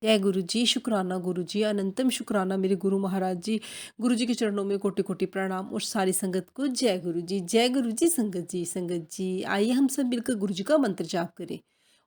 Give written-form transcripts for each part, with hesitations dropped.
जय गुरु जी, शुक्राना गुरु जी, अनंतम शुक्राना मेरे गुरु महाराज जी। गुरु जी के चरणों में कोटि-कोटि प्रणाम और सारी संगत को जय गुरु जी, जय गुरु जी, संगत जी, संगत जी। आइए हम सब मिलकर गुरु जी का मंत्र जाप करें।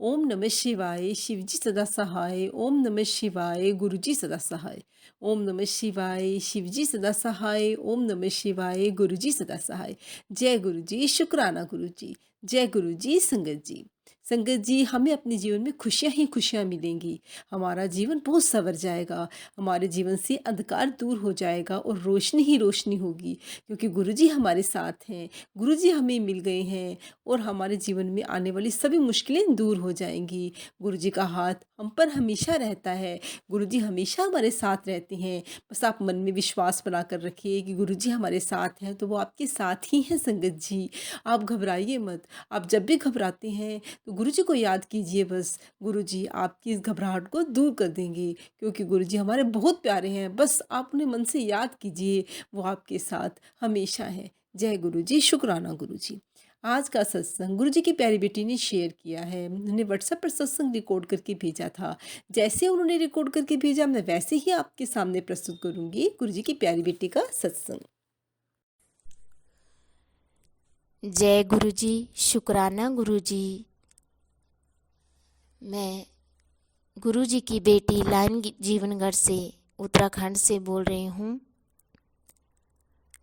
ओम नमः शिवाय, शिव जी सदा सहाय, ओम नमः शिवाय, गुरु जी सदा सहाय। ओम नमः शिवाय, शिव जी सदा सहाय, ओम नमः शिवाय, गुरु जी सदा सहाय। जय गुरु जी, शुक्राना गुरु जी, जय गुरु जी, संगत जी। संगत जी, हमें अपने जीवन में खुशियाँ ही खुशियाँ मिलेंगी। हमारा जीवन बहुत सँवर जाएगा, हमारे जीवन से अंधकार दूर हो जाएगा और रोशनी ही रोशनी होगी, क्योंकि गुरुजी हमारे साथ हैं, गुरुजी हमें मिल गए हैं और हमारे जीवन में आने वाली सभी मुश्किलें दूर हो जाएँगी। गुरुजी का हाथ हम पर हमेशा रहता है, गुरुजी हमेशा हमारे साथ रहते हैं। बस आप मन में विश्वास बनाकर रखिए कि गुरुजी हमारे साथ हैं, तो वो आपके साथ ही हैं संगत जी। आप घबराइए मत, आप जब भी घबराते हैं, तो गुरुजी को याद कीजिए बस। गुरुजी आपकी इस घबराहट को दूर कर देंगे, क्योंकि गुरुजी हमारे बहुत प्यारे हैं। बस आप उन्हें मन से याद कीजिए, वो आपके साथ हमेशा हैं। जय गुरुजी, शुक्राना गुरुजी। आज का सत्संग गुरुजी की प्यारी बेटी ने शेयर किया है। उन्होंने व्हाट्सएप पर सत्संग रिकॉर्ड करके भेजा था। जैसे उन्होंने रिकॉर्ड करके भेजा, मैं वैसे ही आपके सामने प्रस्तुत करूँगी गुरुजी की प्यारी बेटी का सत्संग। जय गुरु जी, शुक्राना गुरु जी। मैं गुरु जी की बेटी लाइन जीवनगढ़ से उत्तराखंड से बोल रही हूँ।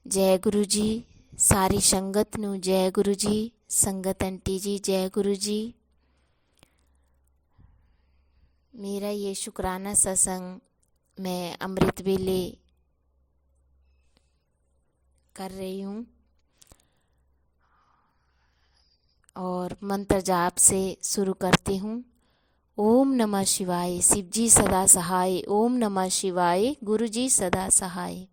जय गुरु जी, सारी संगत नू जय गुरु जी, संगत आंटी जी जय गुरु जी। मेरा ये शुक्राना सत्संग मैं अमृत वेले कर रही हूँ और मंत्र जाप से शुरू करती हूँ। ओम नमः शिवाय, शिव जी सदा सहाय, ओम नमः शिवाय, गुरु जी सदा सहाय।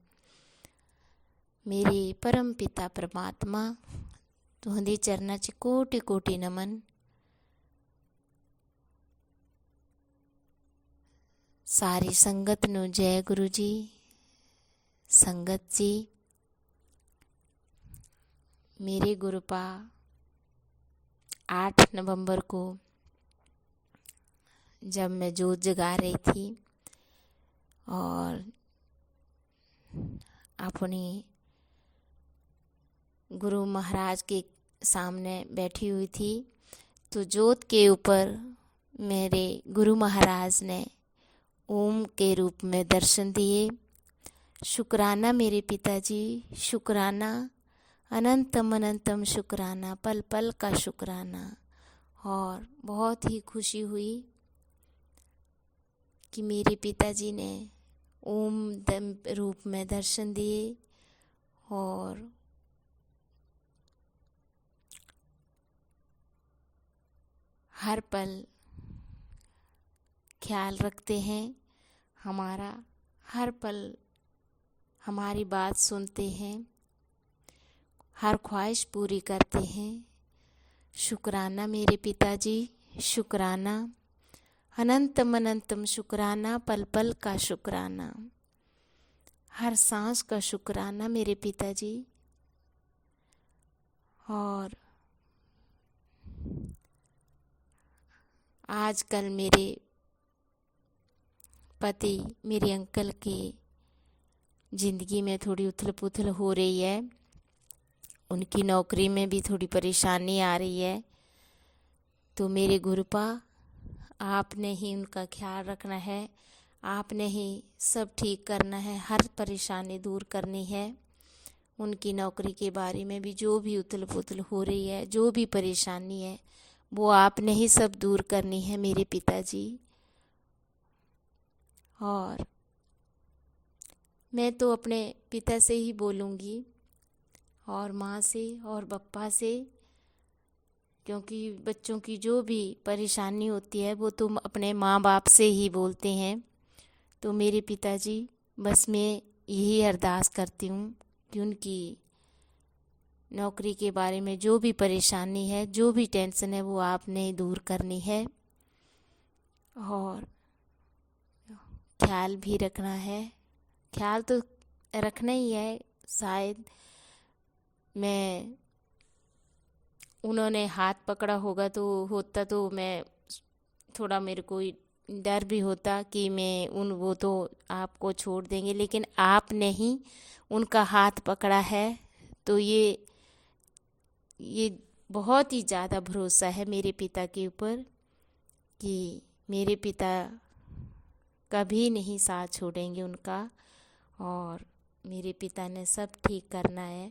मेरे परम पिता परमात्मा तुहंदी चरना च कोटि कोटि नमन। सारी संगत नु जय गुरु जी, संगत जी। मेरे गुरुपा 8 नवंबर को जब मैं जोत जगा रही थी और अपनी गुरु महाराज के सामने बैठी हुई थी, तो जोत के ऊपर मेरे गुरु महाराज ने ओम के रूप में दर्शन दिए। शुक्राना मेरे पिताजी, शुक्राना, अनंतम अनंतम शुक्राना, पल पल का शुक्राना। और बहुत ही खुशी हुई कि मेरे पिताजी ने ओम रूप में दर्शन दिए और हर पल ख्याल रखते हैं हमारा, हर पल हमारी बात सुनते हैं, हर ख्वाहिश पूरी करते हैं। शुक्राना मेरे पिताजी, शुक्राना, अनंतम अनंतम शुक्राना, पल पल का शुक्राना, हर सांस का शुक्राना मेरे पिताजी। और आजकल मेरे पति, मेरे अंकल की ज़िंदगी में थोड़ी उथल पुथल हो रही है, उनकी नौकरी में भी थोड़ी परेशानी आ रही है। तो मेरे गुरुपा, आपने ही उनका ख्याल रखना है, आपने ही सब ठीक करना है, हर परेशानी दूर करनी है। उनकी नौकरी के बारे में भी जो भी उथल पुथल हो रही है, जो भी परेशानी है, वो आपने ही सब दूर करनी है मेरे पिताजी। और मैं तो अपने पिता से ही बोलूँगी और माँ से और पप्पा से, क्योंकि बच्चों की जो भी परेशानी होती है वो तुम अपने माँ बाप से ही बोलते हैं। तो मेरे पिताजी, बस मैं यही अरदास करती हूँ कि उनकी नौकरी के बारे में जो भी परेशानी है, जो भी टेंशन है, वो आपने दूर करनी है और ख्याल भी रखना है। ख्याल तो रखना ही है। शायद मैं उन्होंने हाथ पकड़ा होगा तो मैं थोड़ा, मेरे को डर भी होता कि मैं वो तो आपको छोड़ देंगे, लेकिन आपने ही उनका हाथ पकड़ा है। तो ये बहुत ही ज़्यादा भरोसा है मेरे पिता के ऊपर कि मेरे पिता कभी नहीं साथ छोड़ेंगे उनका, और मेरे पिता ने सब ठीक करना है।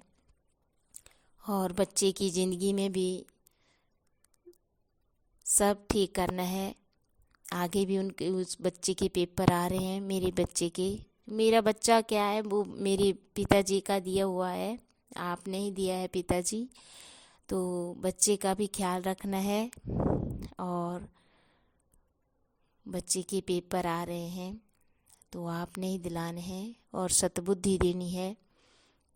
और बच्चे की ज़िंदगी में भी सब ठीक करना है। आगे भी उनके उस बच्चे के पेपर आ रहे हैं, मेरे बच्चे के। मेरा बच्चा क्या है, वो मेरे पिताजी का दिया हुआ है, आपने ही दिया है पिताजी। तो बच्चे का भी ख्याल रखना है, और बच्चे के पेपर आ रहे हैं तो आपने ही दिलाने हैं और सद्बुद्धि देनी है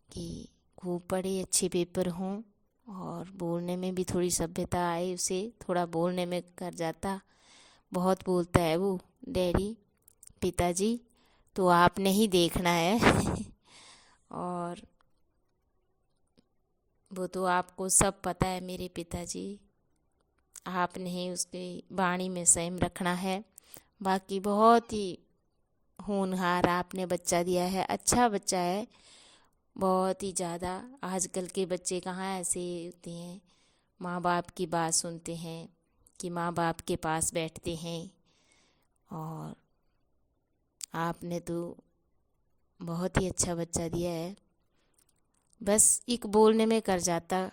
कि खूब पढ़े, अच्छे पेपर हों, और बोलने में भी थोड़ी सभ्यता आए उसे। थोड़ा बोलने में कर जाता, बहुत बोलता है वो डैडी, पिताजी, तो आपने ही देखना है। और वो तो आपको सब पता है मेरे पिताजी, आपने ही उसकी वाणी में संयम रखना है। बाकी बहुत ही होनहार आपने बच्चा दिया है, अच्छा बच्चा है, बहुत ही ज़्यादा। आजकल के बच्चे कहाँ ऐसे होते हैं, माँ बाप की बात सुनते हैं, कि माँ बाप के पास बैठते हैं। और आपने तो बहुत ही अच्छा बच्चा दिया है। बस एक बोलने में कर जाता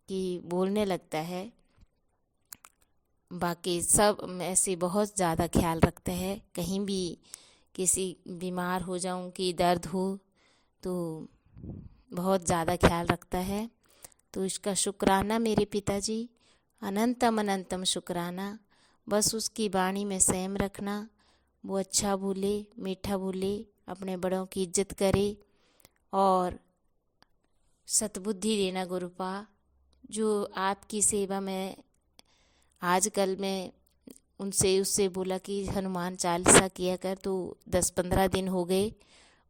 कि बोलने लगता है, बाकी सब ऐसे बहुत ज़्यादा ख्याल रखता है। कहीं भी किसी बीमार हो जाऊं कि दर्द हो तो बहुत ज़्यादा ख्याल रखता है। तो इसका शुक्राना मेरे पिताजी, अनंतम अनंतम शुक्राना। बस उसकी वाणी में संयम रखना, वो अच्छा बोले, मीठा बोले, अपने बड़ों की इज्जत करे, और सद्बुद्धि देना गुरुपा। जो आपकी सेवा में आजकल मैं उससे बोला कि हनुमान चालीसा किया कर, तो 10-15 दिन हो गए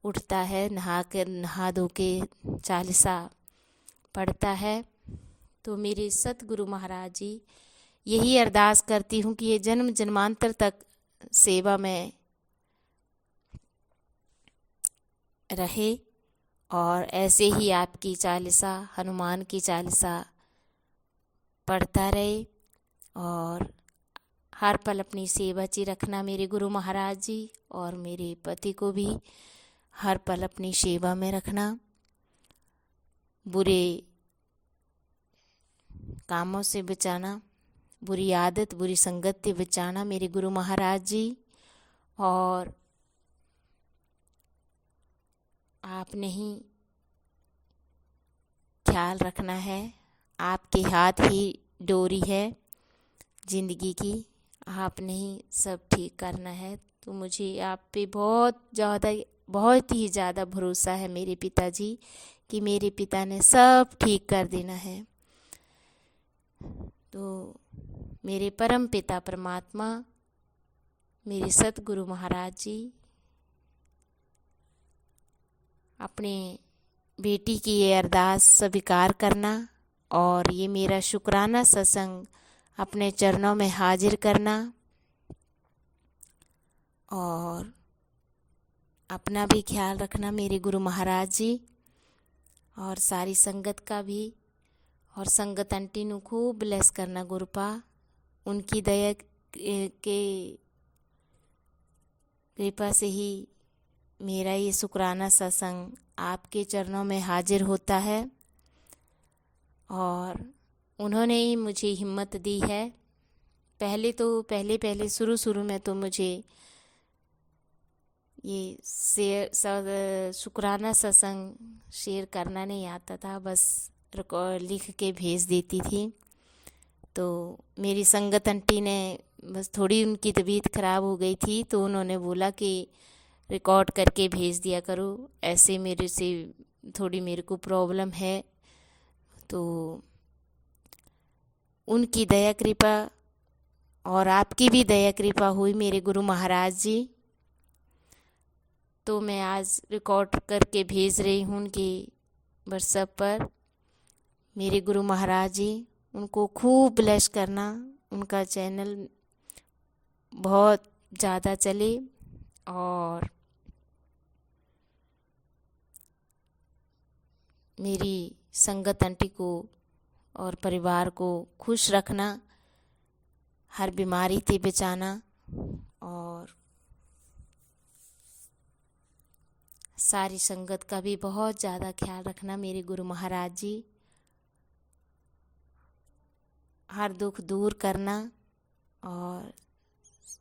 उठता है, नहा धो के चालीसा पढ़ता है। तो मेरे सतगुरु महाराज जी, यही अरदास करती हूँ कि ये जन्म जन्मांतर तक सेवा में रहे, और ऐसे ही आपकी चालीसा, हनुमान की चालीसा पढ़ता रहे, और हर पल अपनी सेवा ची रखना मेरे गुरु महाराज जी। और मेरे पति को भी हर पल अपनी सेवा में रखना, बुरे कामों से बचाना, बुरी आदत, बुरी संगत से बचाना मेरे गुरु महाराज जी। और आपने ही ख्याल रखना है, आपके हाथ ही डोरी है ज़िंदगी की, आपने ही सब ठीक करना है। तो मुझे आप पे बहुत ही ज़्यादा भरोसा है मेरे पिताजी, कि मेरे पिता ने सब ठीक कर देना है। तो मेरे परम पिता परमात्मा, मेरे सतगुरु महाराज जी, अपने बेटी की ये अरदास स्वीकार करना, और ये मेरा शुक्राना सत्संग अपने चरणों में हाजिर करना, और अपना भी ख्याल रखना मेरे गुरु महाराज जी, और सारी संगत का भी। और संगत आंटी नू खूब ब्लेस करना गुरुपा, उनकी दया के कृपा से ही मेरा ये शुक्राना सत्संग आपके चरणों में हाजिर होता है। और उन्होंने ही मुझे हिम्मत दी है। पहले शुरू में तो मुझे ये शुक्राना सत्संग शेयर करना नहीं आता था, बस रिकॉर्ड लिख के भेज देती थी। तो मेरी संगत आंटी ने, बस थोड़ी उनकी तबीयत ख़राब हो गई थी, तो उन्होंने बोला कि रिकॉर्ड करके भेज दिया करो, ऐसे मेरे से थोड़ी मेरे को प्रॉब्लम है। तो उनकी दया कृपा और आपकी भी दया कृपा हुई मेरे गुरु महाराज जी। तो मैं आज रिकॉर्ड करके भेज रही हूँ उनकी व्हाट्सएप पर। मेरे गुरु महाराज जी, उनको खूब ब्लेस करना, उनका चैनल बहुत ज़्यादा चले और मेरी संगत आंटी को और परिवार को खुश रखना, हर बीमारी से बचाना और सारी संगत का भी बहुत ज़्यादा ख्याल रखना मेरे गुरु महाराज जी। हर दुख दूर करना और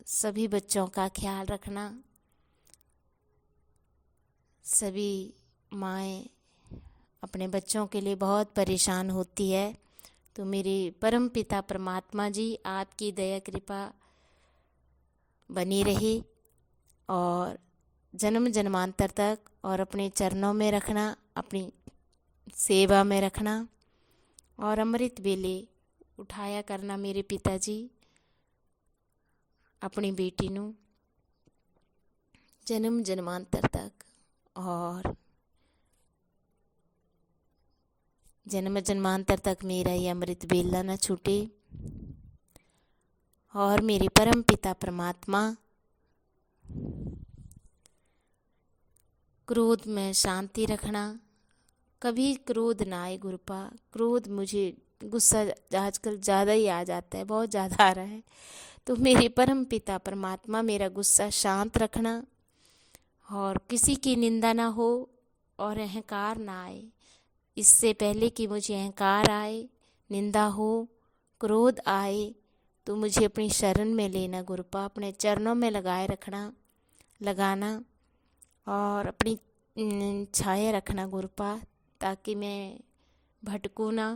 सभी बच्चों का ख्याल रखना। सभी माएँ अपने बच्चों के लिए बहुत परेशान होती है, तो मेरे परम पिता परमात्मा जी आपकी दया कृपा बनी रहे और जन्म जन्मांतर तक और अपने चरणों में रखना, अपनी सेवा में रखना और अमृत वेले उठाया करना मेरे पिताजी अपनी बेटी नू जन्म जन्मांतर तक और जन्म जन्मांतर तक मेरा ये अमृत वेला न छूटे और मेरे परम पिता परमात्मा क्रोध में शांति रखना, कभी क्रोध ना आए गुरुपा। क्रोध मुझे गुस्सा आजकल ज़्यादा ही आ जाता है, बहुत ज़्यादा आ रहा है, तो मेरे परम पिता परमात्मा मेरा गुस्सा शांत रखना और किसी की निंदा ना हो और अहंकार ना आए। इससे पहले कि मुझे अहंकार आए, निंदा हो, क्रोध आए, तो मुझे अपनी शरण में लेना गुरुपा, अपने चरणों में लगाए रखना, लगाना और अपनी छाया रखना गुरुपा, ताकि मैं भटकूँ ना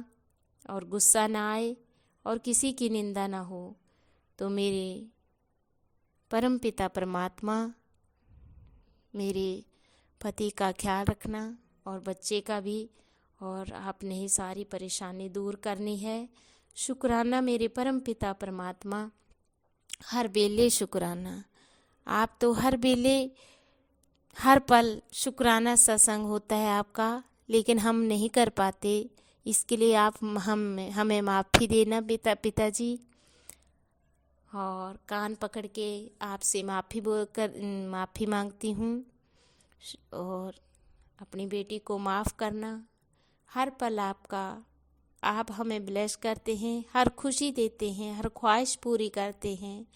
और गुस्सा ना आए और किसी की निंदा ना हो। तो मेरे परम पिता परमात्मा मेरे पति का ख्याल रखना और बच्चे का भी, और आपने ही सारी परेशानी दूर करनी है। शुक्राना मेरे परम पिता परमात्मा, हर बेले शुक्राना। आप तो हर बेले हर पल शुक्राना सत्संग होता है आपका, लेकिन हम नहीं कर पाते, इसके लिए आप हमें माफ़ी देना पिताजी। और कान पकड़ के आपसे माफ़ी मांगती हूँ और अपनी बेटी को माफ़ करना। हर पल आप हमें ब्लेस करते हैं, हर खुशी देते हैं, हर ख्वाहिश पूरी करते हैं।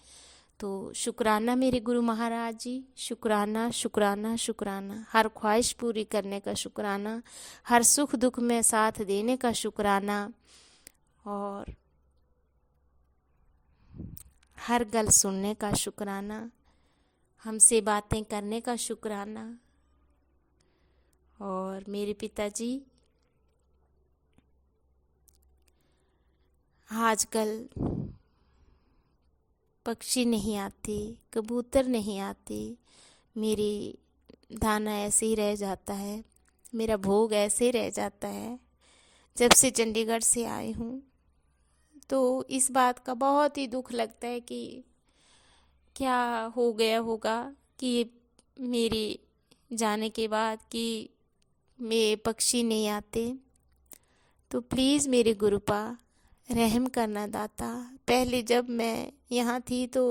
तो शुक्राना मेरे गुरु महाराज जी, शुक्राना शुक्राना शुक्राना। हर ख्वाहिश पूरी करने का शुक्राना, हर सुख दुख में साथ देने का शुक्राना और हर गल सुनने का शुक्राना, हमसे बातें करने का शुक्राना। और मेरे पिताजी आजकल पक्षी नहीं आते, कबूतर नहीं आते, मेरी दाना ऐसे ही रह जाता है, मेरा भोग ऐसे ही रह जाता है जब से चंडीगढ़ से आई हूँ। तो इस बात का बहुत ही दुख लगता है कि क्या हो गया होगा कि मेरे जाने के बाद कि मेरे पक्षी नहीं आते। तो प्लीज़ मेरे गुरुपा रहम करना दाता। पहले जब मैं यहाँ थी तो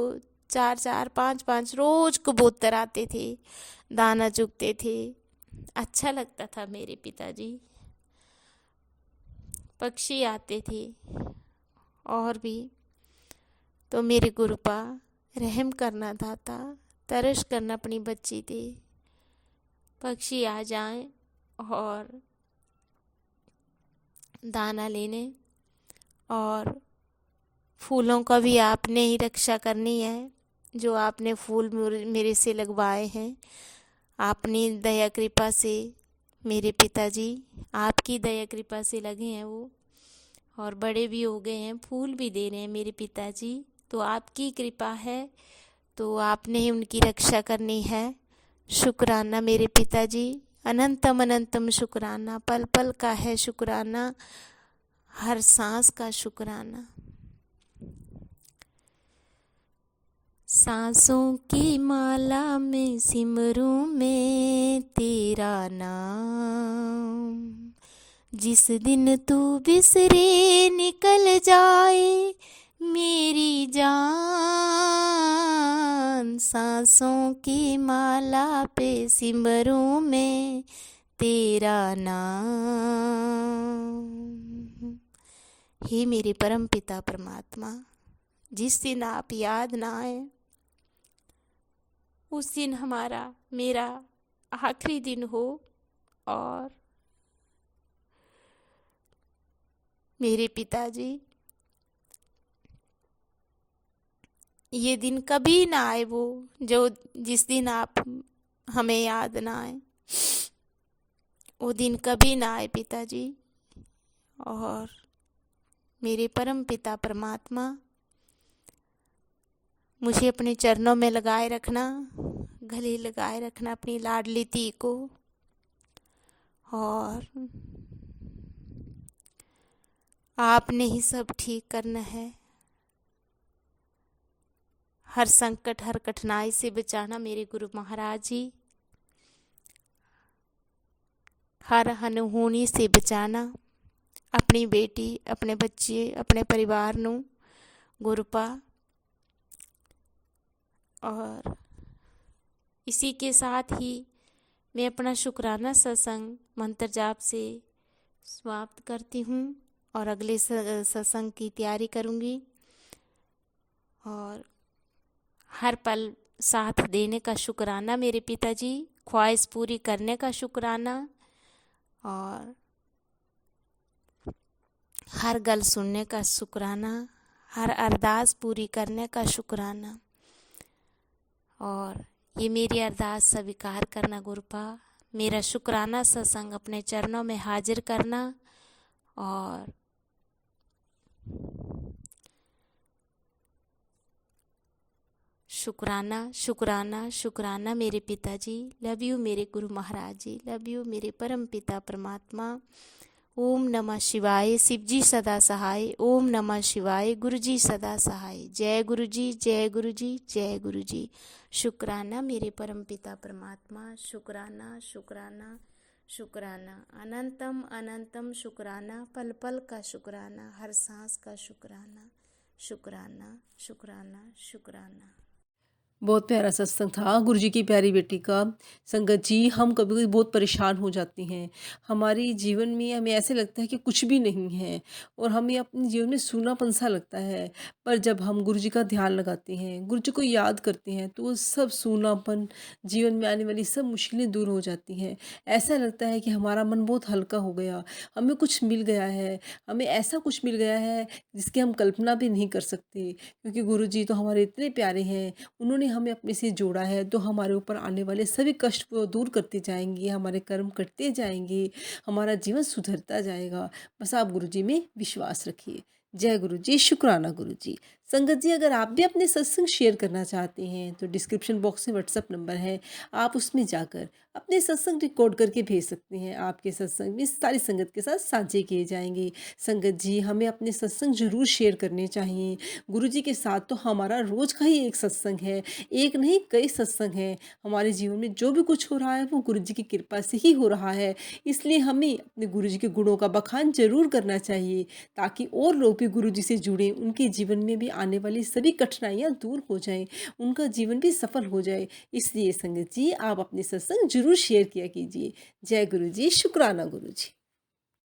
4-4 5-5 रोज़ कबूतर आते थे, दाना चुगते थे, अच्छा लगता था मेरे पिताजी। पक्षी आते थे और भी। तो मेरे गुरुपा रहम करना दाता, तरस करना अपनी बच्ची दे, पक्षी आ जाएं और दाना लेने। और फूलों का भी आपने ही रक्षा करनी है, जो आपने फूल मेरे से लगवाए हैं, आपने दया कृपा से मेरे पिताजी, आपकी दया कृपा से लगे हैं वो, और बड़े भी हो गए हैं, फूल भी दे रहे हैं मेरे पिताजी। तो आपकी कृपा है, तो आपने ही उनकी रक्षा करनी है। शुक्राना मेरे पिताजी, अनंतम अनंतम शुक्राना, पल पल का है शुक्राना, हर सांस का शुक्राना। सांसों की माला में सिमरूं मैं तेरा नाम, जिस दिन तू बिसरे निकल जाए मेरी जान, सांसों की माला पे सिमरूं मैं तेरा नाम। हे मेरे परम पिता परमात्मा, जिस दिन आप याद ना आए उस दिन हमारा मेरा आखिरी दिन हो, और मेरे पिताजी ये दिन कभी ना आए, वो जो जिस दिन आप हमें याद ना आए, वो दिन कभी ना आए पिताजी। और मेरे परम पिता परमात्मा, मुझे अपने चरणों में लगाए रखना, गले लगाए रखना अपनी लाडली धी को। और आपने ही सब ठीक करना है। हर संकट हर कठिनाई से बचाना मेरे गुरु महाराज जी। हर अनहोनी से बचाना अपनी बेटी, अपने बच्चे, अपने परिवार नू गुरुपा। और इसी के साथ ही मैं अपना शुक्राना सत्संग मंत्र जाप से समाप्त करती हूँ और अगले सत्संग की तैयारी करूँगी। और हर पल साथ देने का शुक्राना मेरे पिताजी, ख्वाहिश पूरी करने का शुक्राना, और हर गल सुनने का शुक्राना, हर अरदास पूरी करने का शुक्राना। और ये मेरी अरदास स्वीकार करना गुरुपा, मेरा शुक्राना सत्संग अपने चरणों में हाजिर करना। और शुक्राना शुक्राना शुक्राना मेरे पिताजी। लव यू मेरे गुरु महाराज जी। लव यू मेरे परम पिता परमात्मा। ओम नमः शिवाय। शिव जी सदा सहाय। ओम नमः शिवाय। गुरु जी सदा सहाय। जय गुरु जी, जय गुरु जी, जय गुरु जी। शुक्राना मेरे परम पिता परमात्मा। शुक्राना शुक्राना शुक्राना, अनंतम अनंतम शुक्राना, पल पल का शुक्राना, हर सांस का शुक्राना। शुक्राना शुक्राना शुक्राना। बहुत प्यारा सत्संग था गुरुजी की प्यारी बेटी का। संगत जी, हम कभी-कभी बहुत परेशान हो जाती हैं। हमारी जीवन में हमें ऐसे लगता है कि कुछ भी नहीं है और हमें अपने जीवन में सूनापन-सा लगता है। पर जब हम गुरुजी का ध्यान लगाते हैं, गुरुजी को याद करते हैं, तो वो सब सूनापन, जीवन में आने वाली सब मुश्किलें दूर हो जाती हैं। ऐसा लगता है कि हमारा मन बहुत हल्का हो गया, हमें कुछ मिल गया है, हमें ऐसा कुछ मिल गया है जिसकी हम कल्पना भी नहीं कर सकते। क्योंकि गुरुजी तो हमारे इतने प्यारे हैं, उन्होंने हमें अपने से जोड़ा है, तो हमारे ऊपर आने वाले सभी कष्ट वो दूर करते जाएँगे, हमारे कर्म कटते जाएँगे, हमारा जीवन सुधरता जाएगा। बस आप गुरुजी में विश्वास रखिए। जय गुरुजी, शुक्राना गुरुजी। संगत जी, अगर आप भी अपने सत्संग शेयर करना चाहते हैं, तो डिस्क्रिप्शन बॉक्स में व्हाट्सएप नंबर है, आप उसमें जाकर अपने सत्संग रिकॉर्ड करके भेज सकते हैं। आपके सत्संग भी सारी संगत के साथ साझे किए जाएँगे। संगत जी, हमें अपने सत्संग ज़रूर शेयर करने चाहिए। गुरुजी के साथ तो हमारा रोज़ का ही एक सत्संग है, एक नहीं कई सत्संग हैं। हमारे जीवन में जो भी कुछ हो रहा है वो गुरुजी की कृपा से ही हो रहा है। इसलिए हमें अपने गुरुजी के गुणों का बखान ज़रूर करना चाहिए, ताकि और लोग भी गुरुजी से जुड़ें, उनके जीवन में भी आने वाली सभी कठिनाइयाँ दूर हो जाएँ, उनका जीवन भी सफल हो जाए। इसलिए संगत जी, आप अपने सत्संग ज़रूर शेयर किया कीजिए। जय गुरुजी, शुक्राना गुरुजी।